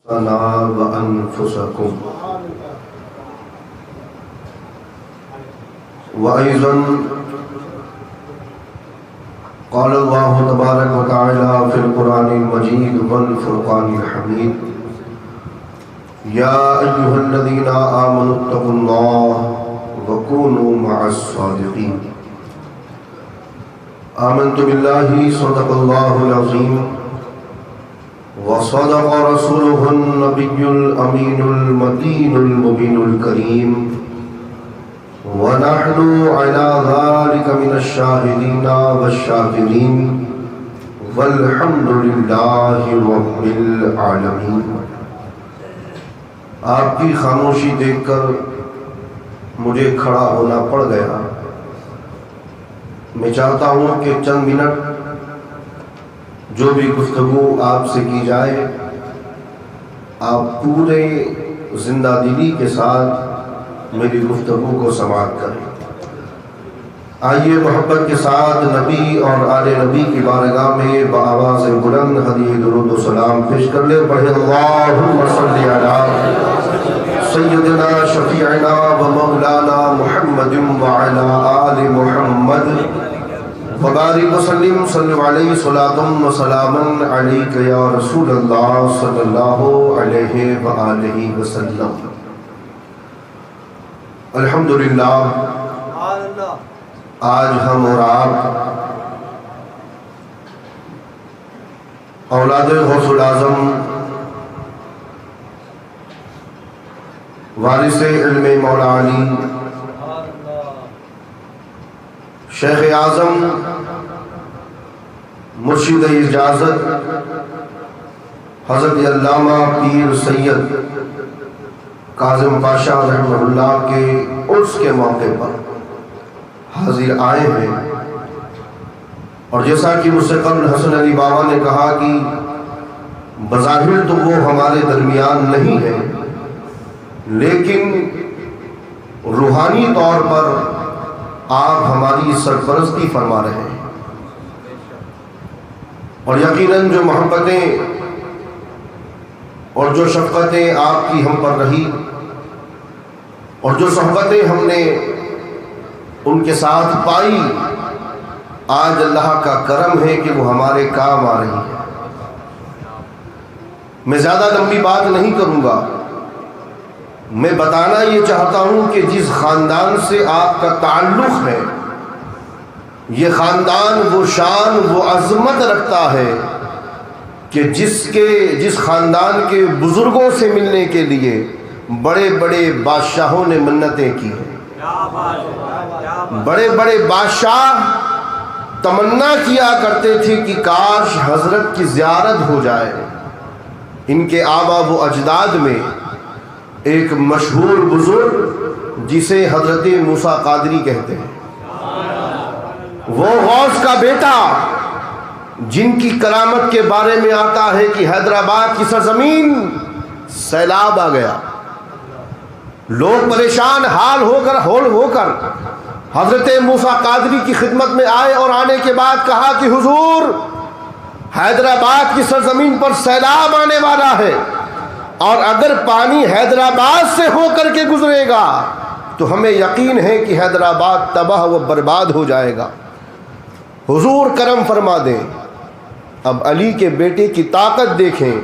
وأنفسكم وأيضا قال الله تبارك وتعالى في القرآن المجيد والفرقان الحميد يا أيها الذين آمنوا اتقوا الله وكونوا مع الصادقين آمنت بالله صدق الله العظيم وصدق رسوله النبي الأمين المتين المبين الكريم ونحن على ذلك من الشاهدين والشاكرين والحمد لله رب العالمين۔ آپ کی خاموشی دیکھ کر مجھے کھڑا ہونا پڑ گیا۔ میں چاہتا ہوں کہ چند منٹ جو بھی گفتگو آپ سے کی جائے آپ پورے زندہ دلی کے ساتھ میری گفتگو کو سماعت کریں۔ آئیے محبت کے ساتھ نبی اور آل نبی کی بارگاہ میں بآواز بلند ہدیہ درود و سلام پیش کر لے۔ پڑھے اللہم صلی علی سیدنا شفیعنا و مولانا محمد وعلی آل محمد وبارک وسلم صلی علیہ صلاۃ و سلام علیک یا رسول اللہ صلی اللہ علیہ وآلہ وسلم۔ الحمدللہ آج ہم اور آپ اولاد غوث الاعظم وارث علم مولا علی شیخ اعظم مرشد اجازت حضرت علامہ پیر سید کاظم پاشا رحمہ اللہ کے عرس کے موقع پر حاضر آئے ہیں، اور جیسا کہ مجھ سے قبل حسن علی بابا نے کہا کہ بظاہر تو وہ ہمارے درمیان نہیں ہے، لیکن روحانی طور پر آپ ہماری سرپرستی فرما رہے ہیں، اور یقیناً جو محبتیں اور جو شفقتیں آپ کی ہم پر رہی اور جو صحبتیں ہم نے ان کے ساتھ پائی، آج اللہ کا کرم ہے کہ وہ ہمارے کام آ رہی ہے۔ میں زیادہ لمبی بات نہیں کروں گا، میں بتانا یہ چاہتا ہوں کہ جس خاندان سے آپ کا تعلق ہے یہ خاندان وہ شان وہ عظمت رکھتا ہے کہ جس خاندان کے بزرگوں سے ملنے کے لیے بڑے بڑے بادشاہوں نے منتیں کی ہیں۔ بڑے بڑے بادشاہ تمنا کیا کرتے تھے کہ کاش حضرت کی زیارت ہو جائے۔ ان کے آبا و اجداد میں ایک مشہور بزرگ جسے حضرت موسیٰ قادری کہتے ہیں، وہ غوث کا بیٹا جن کی کرامت کے بارے میں آتا ہے کہ حیدرآباد کی سرزمین سیلاب آ گیا، لوگ پریشان حال ہو کر حضرت موسیٰ قادری کی خدمت میں آئے اور آنے کے بعد کہا کہ حضور حیدرآباد کی سرزمین پر سیلاب آنے والا ہے، اور اگر پانی حیدرآباد سے ہو کر کے گزرے گا تو ہمیں یقین ہے کہ حیدرآباد تباہ و برباد ہو جائے گا، حضور کرم فرما دیں۔ اب علی کے بیٹے کی طاقت دیکھیں،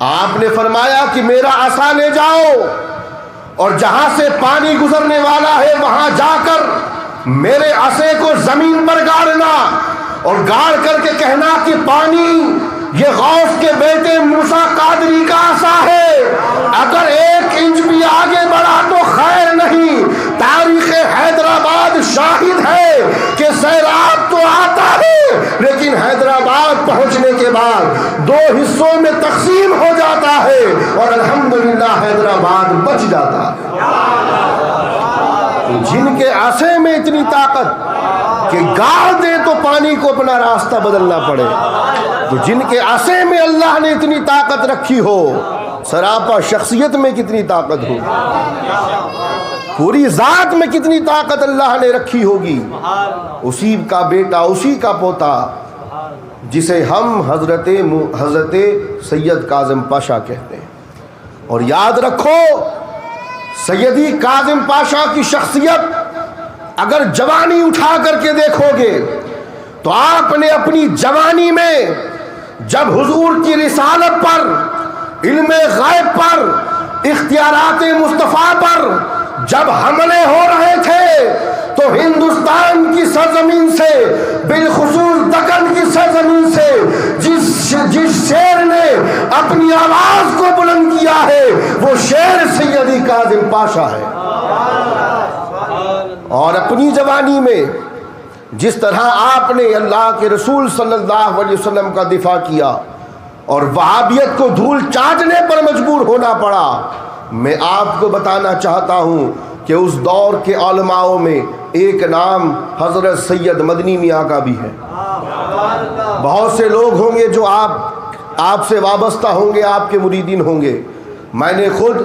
آپ نے فرمایا کہ میرا عصا لے جاؤ اور جہاں سے پانی گزرنے والا ہے وہاں جا کر میرے عصے کو زمین پر گاڑنا اور گاڑ کر کے کہنا کہ پانی یہ غوث کے بیٹے موسیٰ قادری کا عصا ہے، اگر ایک انچ بھی آگے بڑھا تو خیر نہیں۔ تاریخ حیدرآباد شاہد ہے کہ سیلاب تو آتا ہے لیکن حیدرآباد پہنچنے کے بعد دو حصوں میں تقسیم ہو جاتا ہے اور الحمدللہ حیدرآباد بچ جاتا ہے۔ جن کے عصے میں اتنی طاقت کہ گاڑ دے تو پانی کو اپنا راستہ بدلنا پڑے، تو جن کے عصے میں اللہ نے اتنی طاقت رکھی ہو، سراپا شخصیت میں کتنی طاقت ہو، پوری ذات میں کتنی طاقت اللہ نے رکھی ہوگی، اسی کا بیٹا اسی کا پوتا جسے ہم حضرت سید کاظم پاشا کہتے ہیں۔ اور یاد رکھو سیدی کاظم پاشا کی شخصیت اگر جوانی اٹھا کر کے دیکھو گے تو آپ نے اپنی جوانی میں جب حضور کی رسالت پر، علم غیب پر، اختیارات مصطفیٰ پر جب حملے ہو رہے تھے تو ہندوستان کی سرزمین سے، بالخصوص دکن کی سرزمین سے جس شیر نے اپنی آواز کو بلند کیا ہے وہ شیر سیدی کاظم پاشا ہے۔ اور اپنی جوانی میں جس طرح آپ نے اللہ کے رسول صلی اللہ علیہ وسلم کا دفاع کیا اور وہابیت کو دھول چاٹنے پر مجبور ہونا پڑا، میں آپ کو بتانا چاہتا ہوں کہ اس دور کے علماؤں میں ایک نام حضرت سید مدنی میاں کا بھی ہے۔ بہت سے لوگ ہوں گے جو آپ سے وابستہ ہوں گے، آپ کے مریدین ہوں گے۔ میں نے خود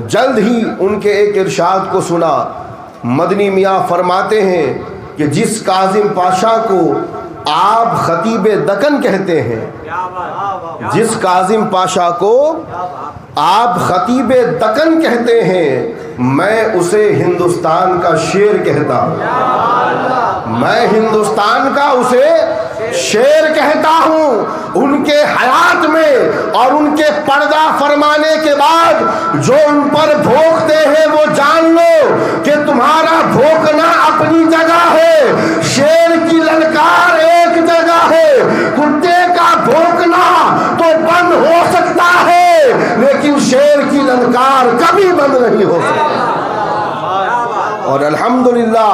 جلد ہی ان کے ایک ارشاد کو سنا، مدنی میاں فرماتے ہیں کہ جس کاظم پاشا کو آپ خطیب دکن کہتے ہیں، جس کاظم پاشا کو آپ خطیب دکن کہتے ہیں، میں اسے ہندوستان کا شیر کہتا ہوں، میں ہندوستان کا اسے شیر کہتا ہوں۔ ان کے حیات میں اور ان کے پردہ فرمانے کے بعد جو ان پر بھونکتے ہیں وہ جان لو کہ تمہارا بھونکنا اپنی جگہ ہے، شیر کی للکار ایک جگہ ہے۔ کتے کا بھونکنا تو بند ہو سکتا ہے لیکن شیر کی للکار کبھی بند نہیں ہو سکتی۔ اور الحمدللہ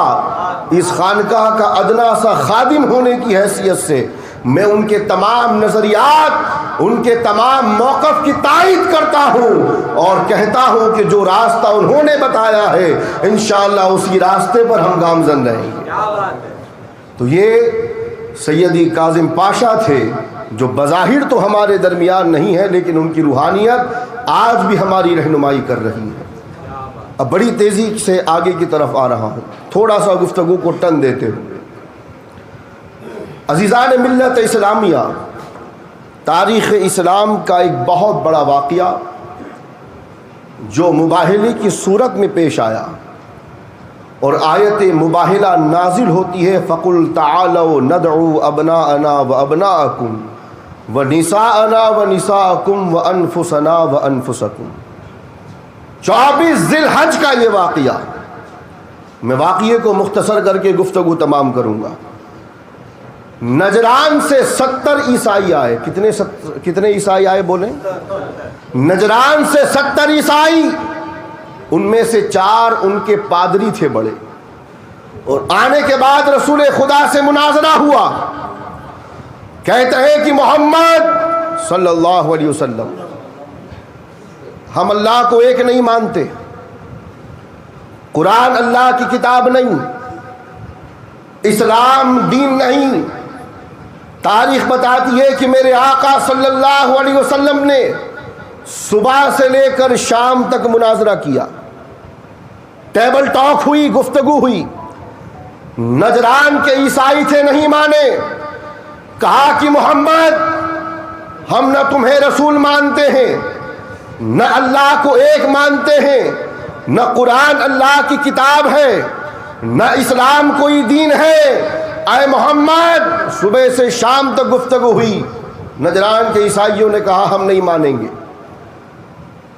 اس خانقاہ کا ادنا سا خادم ہونے کی حیثیت سے میں ان کے تمام نظریات، ان کے تمام موقف کی تائید کرتا ہوں اور کہتا ہوں کہ جو راستہ انہوں نے بتایا ہے انشاءاللہ اسی راستے پر ہم گامزن رہیں گے۔ تو یہ سیدی کاظم پاشا تھے جو بظاہر تو ہمارے درمیان نہیں ہے لیکن ان کی روحانیت آج بھی ہماری رہنمائی کر رہی ہے۔ اب بڑی تیزی سے آگے کی طرف آ رہا ہوں، تھوڑا سا گفتگو کو ٹن دیتے ہوئے۔ عزیزان ملت اسلامیہ، تاریخ اسلام کا ایک بہت بڑا واقعہ جو مباہلے کی صورت میں پیش آیا اور آیت مباہلہ نازل ہوتی ہے، فَقُلْ تَعَالَوْا نَدْعُوا أَبْنَاءَنَا وَأَبْنَاءَكُمْ وَنِسَاءَنَا وَنِسَاءَكُمْ وَأَنفُسَنَا وَأَنفُسَكُمْ۔ 24 ذی الحج کا یہ واقعہ، میں واقعے کو مختصر کر کے گفتگو تمام کروں گا۔ نجران سے 70 عیسائی آئے۔ کتنے عیسائی آئے بولیں؟ نجران سے 70 عیسائی، ان میں سے 4 ان کے پادری تھے بڑے، اور آنے کے بعد رسول خدا سے مناظرہ ہوا۔ کہتے ہیں کہ محمد صلی اللہ علیہ وسلم، ہم اللہ کو ایک نہیں مانتے، قرآن اللہ کی کتاب نہیں، اسلام دین نہیں۔ تاریخ بتاتی ہے کہ میرے آقا صلی اللہ علیہ وسلم نے صبح سے لے کر شام تک مناظرہ کیا، ٹیبل ٹاک ہوئی، گفتگو ہوئی۔ نجران کے عیسائی تھے، نہیں مانے۔ کہا کہ محمد، ہم نہ تمہیں رسول مانتے ہیں، نہ اللہ کو ایک مانتے ہیں، نہ قرآن اللہ کی کتاب ہے، نہ اسلام کوئی دین ہے۔ اے محمد، صبح سے شام تک گفتگو ہوئی۔ نجران کے عیسائیوں نے کہا ہم نہیں مانیں گے۔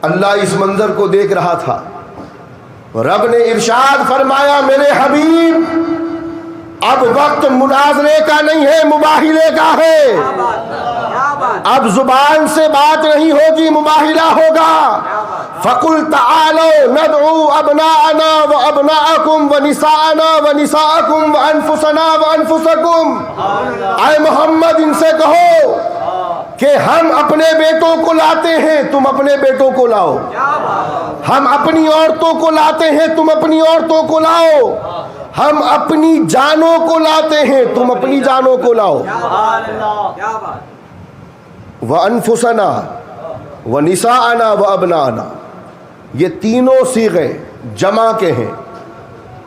اللہ اس منظر کو دیکھ رہا تھا، رب نے ارشاد فرمایا، میرے حبیب اب وقت مناظرے کا نہیں ہے، مباہلے کا ہے۔ اب زبان سے بات نہیں ہوگی، مباہلہ ہوگا۔ فَقُلْ تَعَالَوْا نَدْعُوا أَبْنَاءَنَا وَأَبْنَاءَكُمْ وَنِسَاءَنَا وَنِسَاءَكُمْ وَأَنفُسَنَا وَأَنفُسَكُمْ۔ اے محمد، ان سے کہو کہ ہم اپنے بیٹوں کو لاتے ہیں، تم اپنے بیٹوں کو لاؤ۔ ہم اپنی عورتوں کو لاتے ہیں، تم اپنی عورتوں کو لاؤ۔ ہم اپنی جانوں کو لاتے ہیں، تم اپنی جانوں کو لاؤ۔ وَأَنفُسَنَا وَنِسَاءَنَا وَأَبْنَاءَنَا، یہ تینوں صیغے جمع کے ہیں،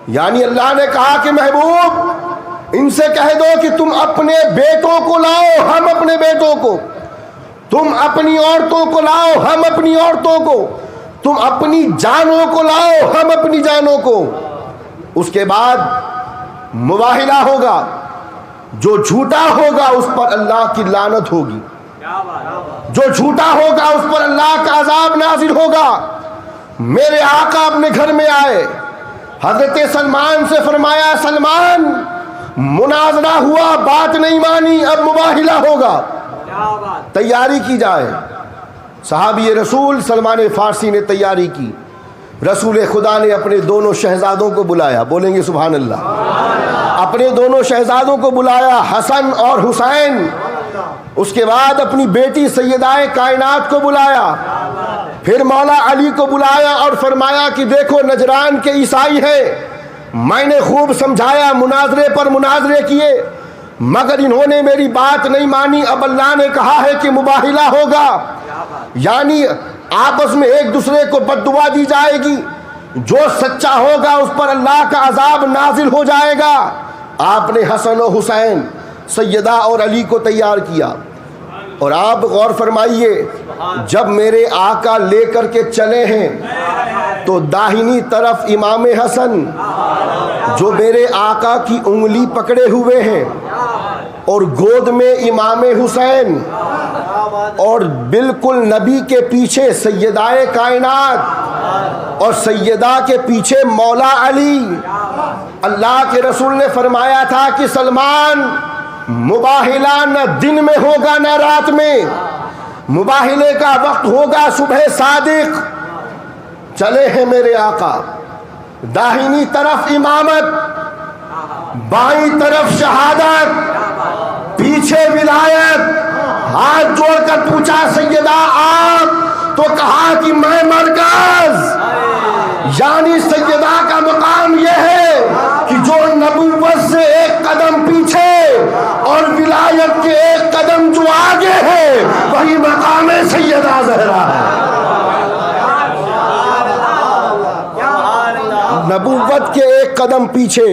یعنی اللہ نے کہا کہ محبوب ان سے کہہ دو کہ تم اپنے بیٹوں کو لاؤ، ہم اپنے بیٹوں کو، تم اپنی عورتوں کو لاؤ ہم اپنی عورتوں کو، تم اپنی جانوں کو لاؤ ہم اپنی جانوں کو۔ اس کے بعد مباہلہ ہوگا، جو جھوٹا ہوگا اس پر اللہ کی لعنت ہوگی، جو جھوٹا ہوگا اس پر اللہ کا عذاب نازل ہوگا۔ میرے آقا اپنے گھر میں آئے، حضرت سلمان سے فرمایا سلمان مناظرہ ہوا، بات نہیں مانی، اب مباہلہ ہوگا، تیاری کی جائے۔ صحابی رسول سلمان فارسی نے تیاری کی، رسول خدا نے اپنے دونوں شہزادوں کو بلایا، بولیں گے سبحان اللہ، اپنے دونوں شہزادوں کو بلایا، حسن اور حسین۔ اس کے بعد اپنی بیٹی سیدہ کائنات کو بلایا، پھر مولا علی کو بلایا اور فرمایا کہ دیکھو نجران کے عیسائی ہیں، میں نے خوب سمجھایا، مناظرے پر مناظرے کیے، مگر انہوں نے میری بات نہیں مانی، اب اللہ نے کہا ہے کہ مباہلہ ہوگا، یعنی آپس میں ایک دوسرے کو بد دعا دی جائے گی، جو سچا ہوگا اس پر اللہ کا عذاب نازل ہو جائے گا۔ آپ نے حسن و حسین، سیدہ اور علی کو تیار کیا، اور آپ غور فرمائیے جب میرے آقا لے کر کے چلے ہیں تو داہنی طرف امام حسن جو میرے آقا کی انگلی پکڑے ہوئے ہیں، اور گود میں امام حسین، اور بالکل نبی کے پیچھے سیدہ کائنات، اور سیدہ کے پیچھے مولا علی۔ اللہ کے رسول نے فرمایا تھا کہ سلمان مباہلہ نہ دن میں ہوگا نہ رات میں، مباہلے کا وقت ہوگا صبح صادق۔ چلے ہیں میرے آقا، داہنی طرف امامت، بائیں طرف شہادت، پیچھے ولایت۔ ہاتھ جوڑ کر پوچھا سیدہ آپ؟ تو کہا کہ میں مرکز، یعنی سیدہ کا مقام یہ ہے کہ جو نبوت سے ایک قدم پیچھے اور ولایت کے ایک قدم جو آگے ہے وہی مقام سیدہ زہرا ہے۔ نبوت کے ایک قدم پیچھے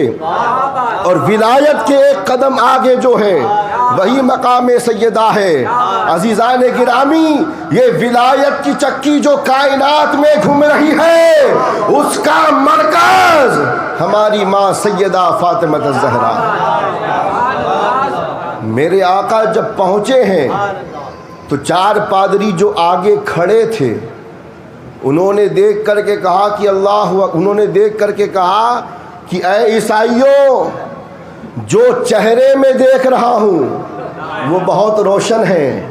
اور ولایت کے ایک قدم آگے جو ہے وہی مقام سیدہ ہے۔ عزیزان گرامی، یہ ولایت کی چکی جو کائنات میں گھوم رہی ہے اس کا مرکز ہماری ماں سیدہ فاطمہ الزہرا۔ میرے آقا جب پہنچے ہیں تو چار پادری جو آگے کھڑے تھے انہوں نے دیکھ کر کے کہا کہ انہوں نے دیکھ کر کے کہا کہ اے عیسائیوں، جو چہرے میں دیکھ رہا ہوں وہ بہت روشن ہے،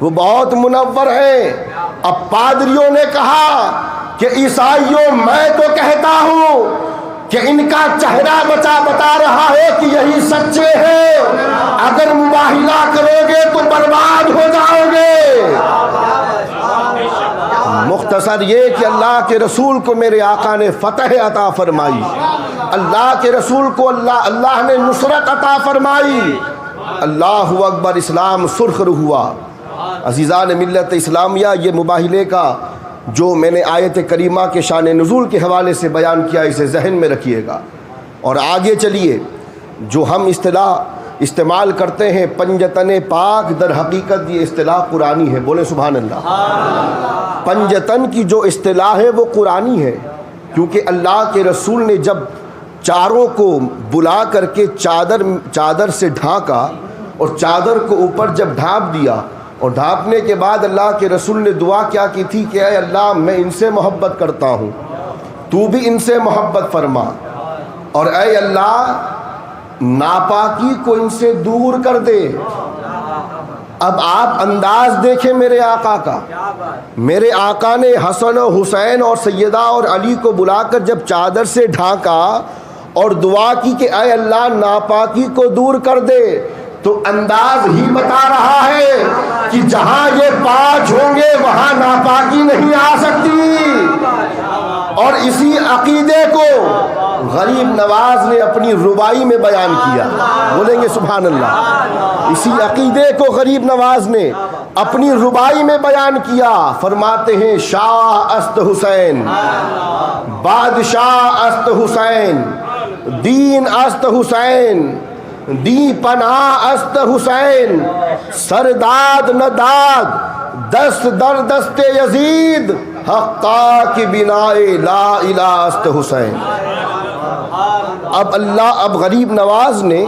وہ بہت منور ہے۔ اب پادریوں نے کہا کہ عیسائیوں میں تو کہتا ہوں کہ ان کا چہرہ بتا رہا ہے کہ یہی سچے ہیں، اگر مباہلہ کرو گے تو برباد ہو جاؤ گے۔ مختصر یہ کہ اللہ کے رسول کو میرے آقا نے فتح عطا فرمائی، اللہ کے رسول کو اللہ نے نصرت عطا فرمائی۔ اللہ اکبر، اسلام سرخر ہوا۔ عزیزان ملت اسلامیہ، یہ مباہلے کا جو میں نے آیت کریمہ کے شان نزول کے حوالے سے بیان کیا اسے ذہن میں رکھیے گا، اور آگے چلیے۔ جو ہم اصطلاح استعمال کرتے ہیں پنجتن پاک، در حقیقت یہ اصطلاح قرآنی ہے، بولے سبحان اللہ۔ پنجتن کی جو اصطلاح ہے وہ قرآنی ہے، کیونکہ اللہ کے رسول نے جب چاروں کو بلا کر کے چادر سے ڈھانکا، اور چادر کو اوپر جب ڈھانپ دیا، اور ڈھانپنے کے بعد اللہ کے رسول نے دعا کیا کی تھی کہ اے اللہ میں ان سے محبت کرتا ہوں، تو بھی ان سے محبت فرما، اور اے اللہ ناپاکی کو ان سے دور کر دے۔ اب آپ انداز دیکھیں میرے آقا کا، میرے آقا نے حسن و حسین اور سیدہ اور علی کو بلا کر جب چادر سے ڈھانکا اور دعا کی کہ اے اللہ ناپاکی کو دور کر دے، تو انداز ہی بتا رہا ہے کہ جہاں یہ پانچ ہوں گے وہاں ناپاکی نہیں آ سکتی۔ اور اسی عقیدے کو غریب نواز نے اپنی ربائی میں بیان کیا، بولیں گے سبحان اللہ۔ اسی عقیدے کو غریب نواز نے اپنی ربائی میں بیان کیا، فرماتے ہیں شاہ است حسین، بادشاہ است حسین، دین است حسین، دی پناہ است حسین، سرداد نداد دست در دست یزید، حقا کی بنائے لا الہ است حسین۔ اب غریب نواز نے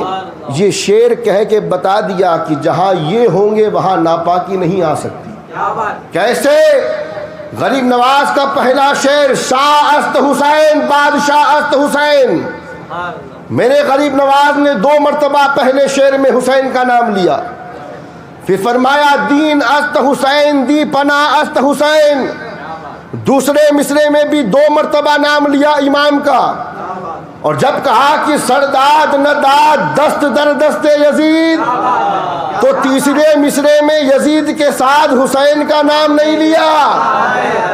یہ شعر کہہ کے بتا دیا کہ جہاں یہ ہوں گے وہاں ناپاکی نہیں آ سکتی۔ کیسے؟ غریب نواز کا پہلا شعر شاہ است حسین، بادشاہ است حسین۔ میرے غریب نواز نے 2 مرتبہ پہلے شعر میں حسین کا نام لیا، پھر فرمایا دین است حسین، دی پناہ است حسین۔ دوسرے مصرے میں بھی 2 مرتبہ نام لیا امام کا، اور جب کہا کہ سرداد نداد دست در دست یزید، تو تیسرے مصرے میں یزید کے ساتھ حسین کا نام نہیں لیا۔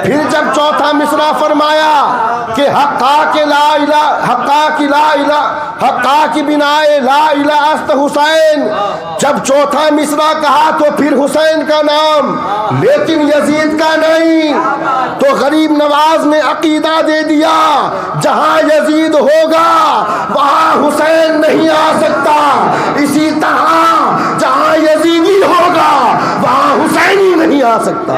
پھر جب چوتھا مصرع فرمایا کہ حقا کی لا الہ، حقا کی لا الہ، حقا کی بنائے لا الہ است حسین، جب چوتھا مصرع کہا تو پھر حسین کا نام، لیکن یزید کا نہیں۔ تو غریب نواز نے عقیدہ دے دیا جہاں یزید ہوگا وہاں حسین نہیں آ سکتا، اسی طرح جہاں یزیدی ہوگا وہاں حسینی نہیں آ سکتا۔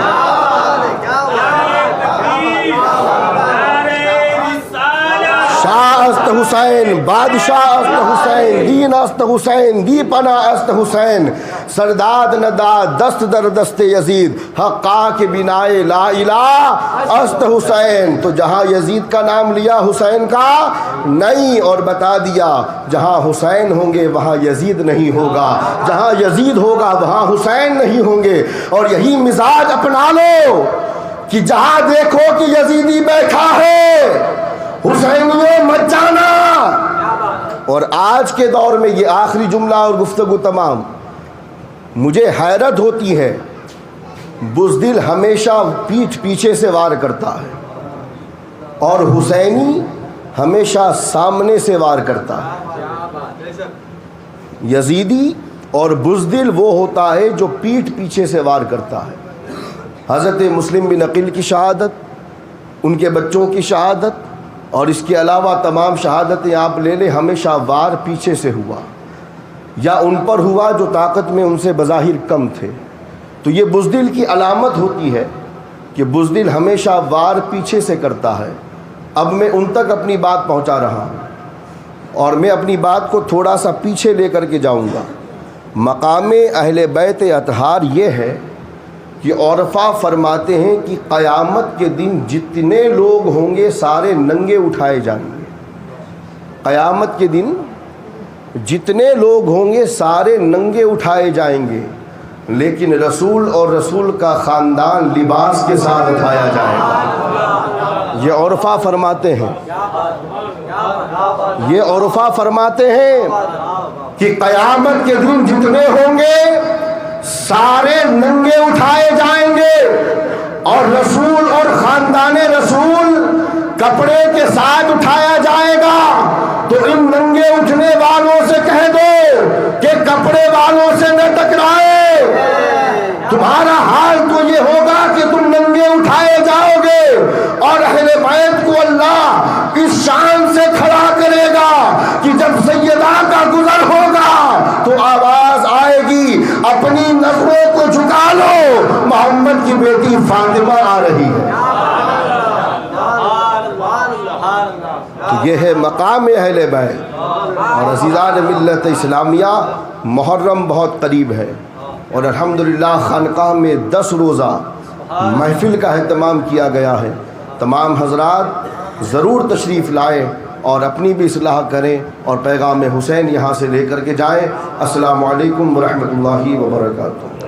شاہ است حسین، بادشاہ است حسین، دین است حسین، دی پناہ است حسین، سرداد نداد دست در دست یزید، حقا کے بنائے لا الہ است حسین۔ تو جہاں یزید کا نام لیا حسین کا نہیں، اور بتا دیا جہاں حسین ہوں گے وہاں یزید نہیں ہوگا، جہاں یزید ہوگا وہاں حسین نہیں ہوں گے۔ اور یہی مزاج اپنا لو کہ جہاں دیکھو کہ یزیدی بیٹھا ہے حسینیوں مت جانا۔ اور آج کے دور میں یہ آخری جملہ اور گفتگو تمام، مجھے حیرت ہوتی ہے، بزدل ہمیشہ پیٹھ پیچھے سے وار کرتا ہے اور حسینی ہمیشہ سامنے سے وار کرتا ہے۔ یزیدی اور بزدل وہ ہوتا ہے جو پیٹھ پیچھے سے وار کرتا ہے۔ حضرت مسلم بن عقیل کی شہادت، ان کے بچوں کی شہادت، اور اس کے علاوہ تمام شہادتیں آپ لے لیں، ہمیشہ وار پیچھے سے ہوا، یا ان پر ہوا جو طاقت میں ان سے بظاہر کم تھے۔ تو یہ بزدل کی علامت ہوتی ہے کہ بزدل ہمیشہ وار پیچھے سے کرتا ہے۔ اب میں ان تک اپنی بات پہنچا رہا ہوں، اور میں اپنی بات کو تھوڑا سا پیچھے لے کر کے جاؤں گا۔ مقام اہل بیت اطہار یہ ہے کہ عرفا فرماتے ہیں کہ قیامت کے دن جتنے لوگ ہوں گے سارے ننگے اٹھائے جائیں گے۔ قیامت کے دن جتنے لوگ ہوں گے سارے ننگے اٹھائے جائیں گے، لیکن رسول اور رسول کا خاندان لباس کے ساتھ اٹھایا جائے گا۔ یہ عرفا فرماتے ہیں، یہ عرفا فرماتے ہیں کہ قیامت کے دن جتنے ہوں گے سارے ننگے اٹھائے جائیں گے، اور رسول اور خاندان رسول کپڑے کے ساتھ اٹھایا جائے گا۔ تو ان ننگے اٹھنے والوں سے کہہ دو کہ کپڑے والوں سے نہ ٹکرائے، تمہارا حال تو یہ ہوگا کہ تم ننگے اٹھائے جاؤ گے، اور اہل بیت کو اللہ اس شان سے کھڑا کرے گا کہ جب سیدہ کا گزر ہوگا تو آواز آئے گی اپنی نظروں کو جھکا لو، محمد کی بیٹی فاطمہ آ رہی ہے۔ تو یہ ہے مقام اہل بیت۔ اور عزیزان ملت اسلامیہ، محرم بہت قریب ہے، اور الحمدللہ خانقاہ میں 10 روزہ محفل کا اہتمام کیا گیا ہے۔ تمام حضرات ضرور تشریف لائیں اور اپنی بھی اصلاح کریں اور پیغام حسین یہاں سے لے کر کے جائیں۔ السلام علیکم ورحمۃ اللہ وبرکاتہ۔